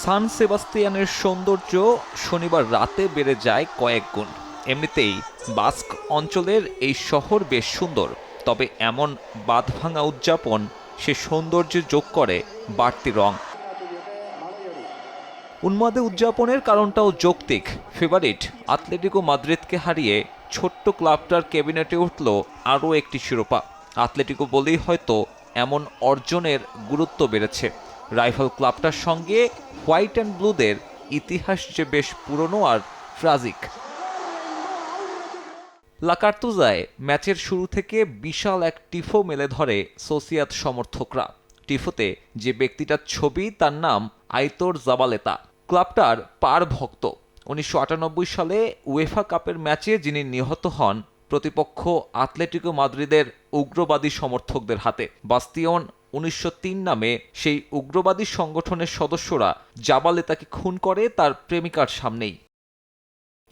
সান সেবাস্তিয়ানের সৌন্দর্য শনিবার রাতে বেড়ে যায় কয়েক গুণ। এমনিতেই বাস্ক অঞ্চলের এই শহর বেশ সুন্দর, তবে এমন বাঁধভাঙা উদযাপন সে সৌন্দর্যে যোগ করে বাড়তি রং। উন্মাদে উদযাপনের কারণটাও যৌক্তিক। ফেভারিট আতলেটিকো মাদ্রিদকে হারিয়ে ছোট্ট ক্লাবটার ক্যাবিনেটে উঠল আরও একটি শিরোপা। আতলেটিকো বলেই হয়তো এমন অর্জনের গুরুত্ব বেড়েছে। রাইভাল ক্লাবটার সঙ্গে হোয়াইট অ্যান্ড ব্লুদের ইতিহাস যে বেশ পুরনো আর ট্রাজিক। লা কার্তুজায় ম্যাচের শুরু থেকে বিশাল এক টিফো মেলে ধরে সোসিয়াদ সমর্থকরা। টিফোতে যে ব্যক্তিটার ছবি তার নাম আইতোর জাবালেতা, ক্লাবটার পার ভক্ত। ১৯৯৮ সালে উয়েফা কাপের ম্যাচে যিনি নিহত হন প্রতিপক্ষ আতলেটিকো মাদ্রিদের উগ্রবাদী সমর্থকদের হাতে। বাস্তিয়ন ১৯০৩ নামে সেই উগ্রবাদী সংগঠনের সদস্যরা জাবালেতাকে খুন করে তার প্রেমিকার সামনেই।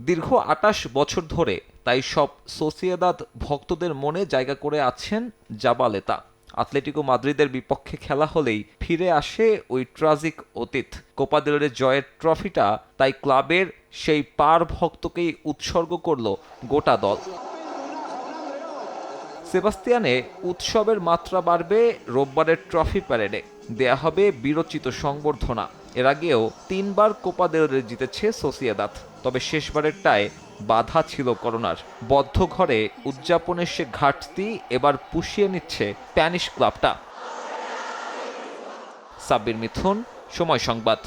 দীর্ঘ ২৮ বছর ধরে তাই সব সোসিয়েদাদ ভক্তদের মনে জায়গা করে আছেন জাবালেতা। আতলেটিকো মাদ্রিদের বিপক্ষে খেলা হলেই ফিরে আসে ওই ট্রাজিক অতীত। কোপা দেল রে জয়ের ট্রফিটা তাই ক্লাবের সেই পার ভক্তকেই উৎসর্গ করল গোটা দল। সেবাস্তিয়ানে উৎসবের মাত্রা বাড়বে রোববারের ট্রফি প্যারেডে। দেয়া হবে বীরোচিত সংবর্ধনা। এর আগেও ৩ বার কোপা দেল রে জিতেছে সোসিয়েদাদ, তবে শেষবারেরটায় বাধা ছিল করোনার। বদ্ধ ঘরে উদযাপনের সে ঘাটতি এবার পুষিয়ে নিচ্ছে স্প্যানিশ ক্লাবটা। সাব্বির মিথুন, সময় সংবাদ।